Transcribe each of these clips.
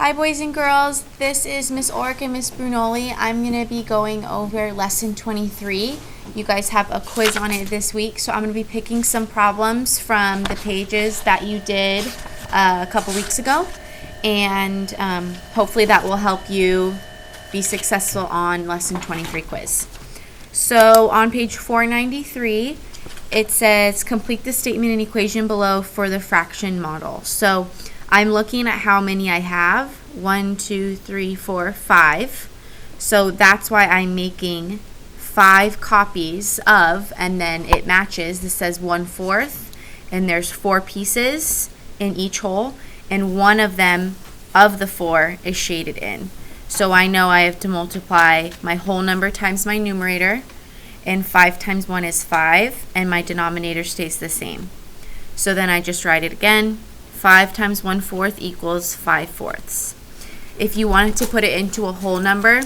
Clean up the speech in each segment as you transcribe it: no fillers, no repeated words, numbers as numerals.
Hi boys and girls, this is Miss Ork and Miss Brunoli. I'm going to be going over lesson 23. You guys have a quiz on it this week, so I'm going to be picking some problems from the pages that you did a couple weeks ago, and hopefully that will help you be successful on lesson 23 quiz. So on page 493, it says complete the statement and equation below for the fraction model. So I'm looking at how many I have. 1, 2, 3, 4, 5. So that's why I'm making 5 copies of, and then it matches. This says 1/4, and there's 4 pieces in each hole, and one of them, of the 4, is shaded in. So I know I have to multiply my whole number times my numerator, and 5 times 1 is 5, and my denominator stays the same. So then I just write it again. 5 times 1/4 equals 5/4. If you wanted to put it into a whole number,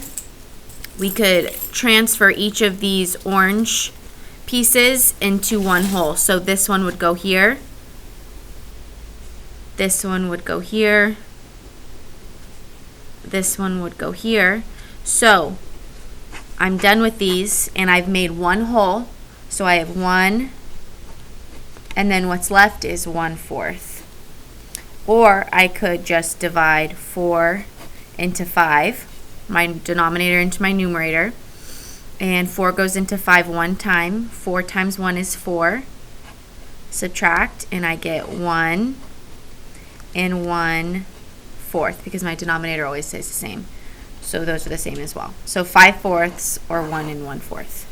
we could transfer each of these orange pieces into one whole. So this one would go here. This one would go here. This one would go here. So I'm done with these, and I've made one whole. So I have 1, and then what's left is 1/4. Or I could just divide 4 into 5, my denominator into my numerator, and 4 goes into 5 one time. 4 times 1 is 4. Subtract, and I get 1 and 1/4 because my denominator always stays the same. So those are the same as well. So 5/4 or 1 and 1/4.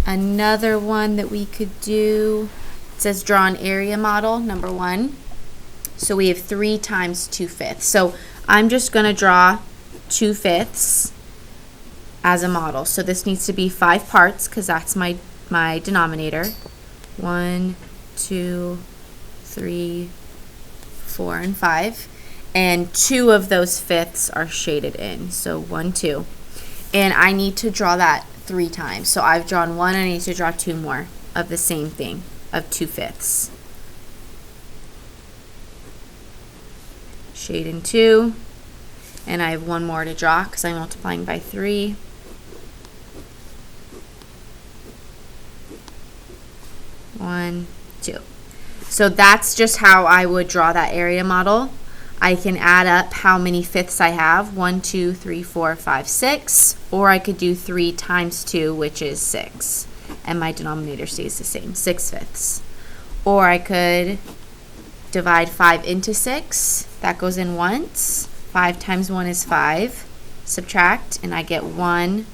Another one that we could do, it says draw an area model, number 1. So we have 3 times 2/5. So I'm just going to draw 2/5 as a model. So this needs to be 5 parts because that's my denominator. 1, 2, 3, 4, and 5. And 2 of those fifths are shaded in. So 1, 2. And I need to draw that 3 times. So I've drawn 1, and I need to draw 2 more of the same thing, of 2/5. Shade in 2, and I have 1 more to draw because I'm multiplying by 3. One, 2. So that's just how I would draw that area model. I can add up how many fifths I have, 1, 2, 3, 4, 5, 6, or I could do 3 times 2, which is 6, and my denominator stays the same, 6/5. Or I could divide 5 into 6, that goes in once. 5 times 1 is 5, subtract, and I get 1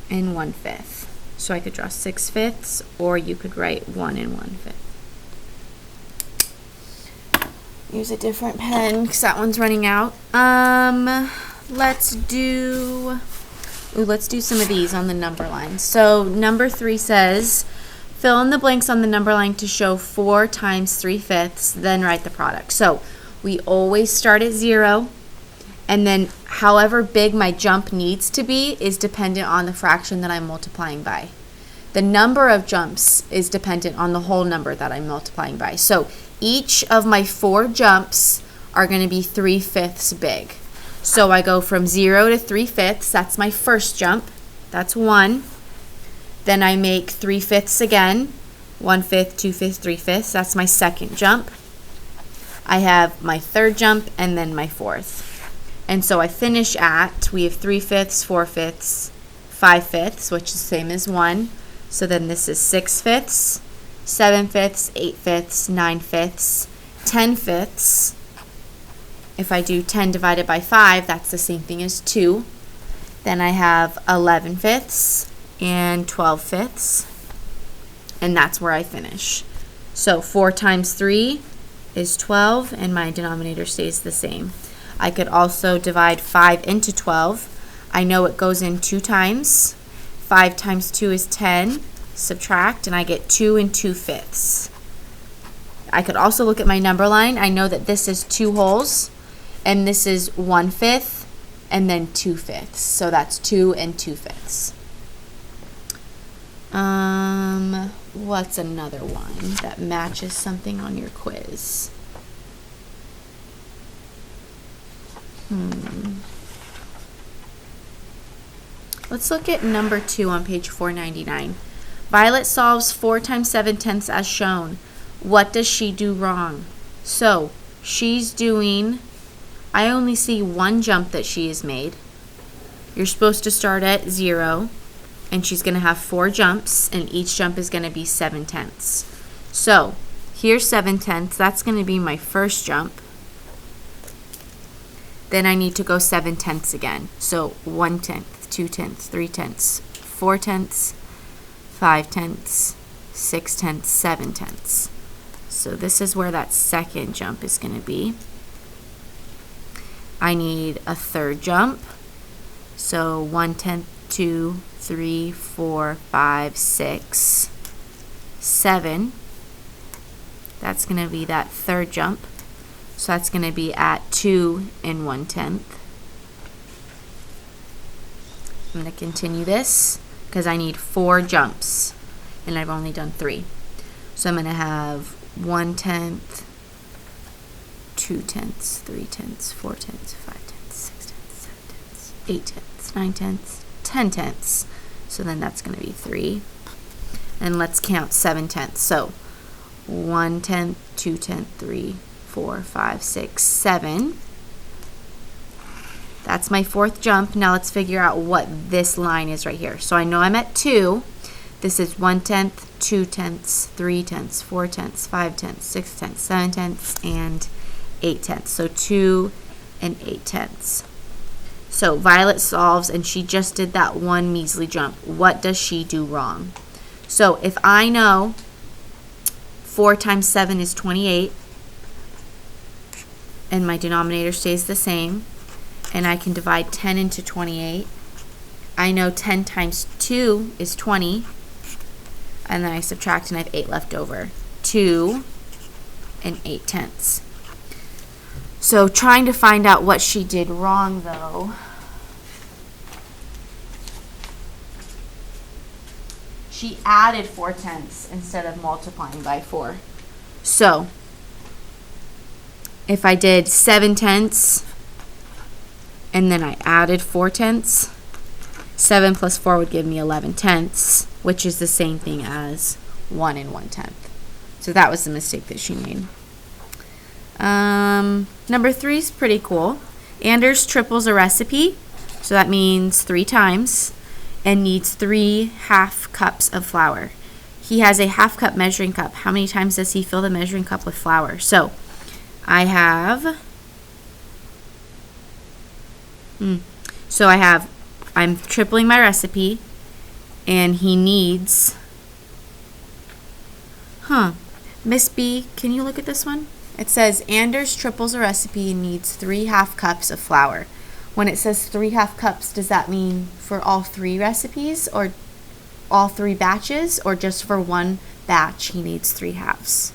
and 1/5. So I could draw 6/5, or you could write 1 and 1/5. Use a different pen because that one's running out. Let's do some of these on the number line. So number 3 says, fill in the blanks on the number line to show 4 times 3/5, then write the product. So we always start at 0, and then however big my jump needs to be is dependent on the fraction that I'm multiplying by. The number of jumps is dependent on the whole number that I'm multiplying by. So each of my 4 jumps are going to be 3/5 big. So I go from 0 to 3/5, that's my first jump, that's 1. Then I make 3/5 again, 1/5, 2/5, 3/5, that's my second jump. I have my third jump, and then my fourth. And so I finish at, we have 3/5, 4/5, 5/5, which is the same as 1. So then this is 6/5, 7/5, 8/5, 9/5, 10/5. If I do 10 divided by 5, that's the same thing as 2. Then I have 11/5 and 12/5, and that's where I finish. So 4 times 3 is 12, and my denominator stays the same. I could also divide 5 into 12. I know it goes in 2 times. 5 times 2 is 10. Subtract, and I get 2 and 2/5. I could also look at my number line. I know that this is 2 wholes, and this is 1/5, and then 2/5. So that's 2 and 2/5. What's another one that matches something on your quiz? Let's look at number 2 on page 499. Violet solves 4 times 7/10 as shown. What does she do wrong? So she's doing, I only see one jump that she has made. You're supposed to start at 0, and she's going to have 4 jumps, and each jump is going to be 7/10. So here's 7/10. That's going to be my first jump. Then I need to go 7/10 again. So 1/10, 2/10, 3/10, 4/10, 5/10, 6/10, 7/10. So this is where that second jump is going to be. I need a third jump. So 1/10, 2, 3, 4, 5, 6, 7. That's going to be that third jump. So that's going to be at 2 and 1/10. I'm going to continue this because I need 4 jumps and I've only done 3. So I'm going to have 1/10, 2/10, 3/10, 4/10, 5/10, 6/10, 7/10, 8/10, 9/10, 10/10. So then that's going to be 3. And let's count 7/10. So 1/10, 2/10, 3, 4, 5, 6, 7. That's my 4th jump. Now let's figure out what this line is right here. So I know I'm at 2. This is 1/10, 2/10, 3/10, 4/10, 5/10, 6/10, 7/10, and 8/10. So 2 and 8/10. So Violet solves, and she just did that one measly jump. What does she do wrong? So if I know 4 times 7 is 28, and my denominator stays the same, and I can divide 10 into 28. I know 10 times 2 is 20, and then I subtract and I have 8 left over. 2 and 8/10. So trying to find out what she did wrong though. She added 4/10 instead of multiplying by 4. So if I did 7/10 and then I added 4/10, 7 plus 4 would give me 11/10, which is the same thing as 1 and 1/10. So that was the mistake that she made. Number 3 is pretty cool. Anders triples a recipe, so that means 3 times, and needs 3 half cups of flour. He has a half cup measuring cup. How many times does he fill the measuring cup with flour? So I have, I'm tripling my recipe, and he needs, Miss B, can you look at this one? It says Anders triples a recipe and needs 3 half cups of flour. When it says 3 half cups, does that mean for all 3 recipes or all 3 batches, or just for one batch he needs 3 halves?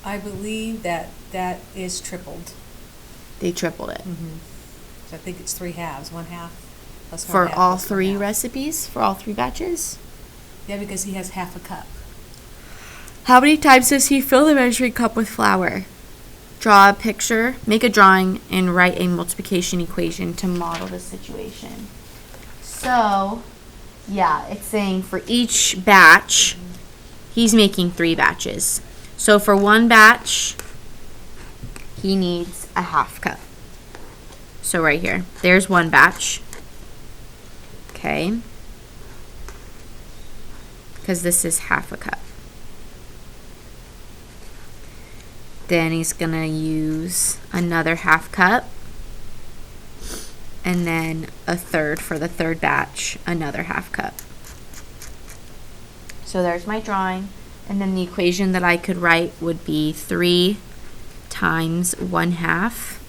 I believe that is tripled. They tripled it. So I think it's 3 halves, 1 half plus 1 For half all plus 1 3 half. recipes? For all 3 batches? Yeah, because he has half a cup. How many times does he fill the measuring cup with flour? Draw a picture, make a drawing, and write a multiplication equation to model the situation. So, yeah, it's saying for each batch, he's making 3 batches. So for one batch, he needs a half cup. So right here, there's one batch. Okay. Because this is half a cup. Then he's going to use another half cup. And then a third for the third batch, another half cup. So there's my drawing. And then the equation that I could write would be 3 times 1 half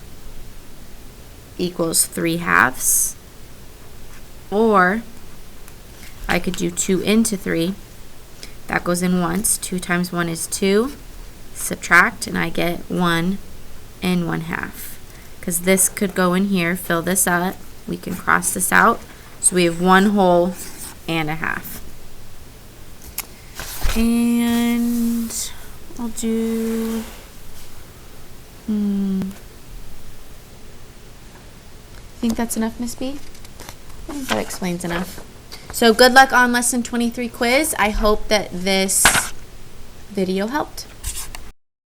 equals 3 halves. Or I could do 2 into 3. That goes in once. 2 times 1 is 2. Subtract, and I get 1 and 1 half. Because this could go in here, fill this up. We can cross this out. So we have 1 whole and a half. And I'll do think that's enough, Miss B? I think that explains enough. So good luck on lesson 23 quiz. I hope that this video helped.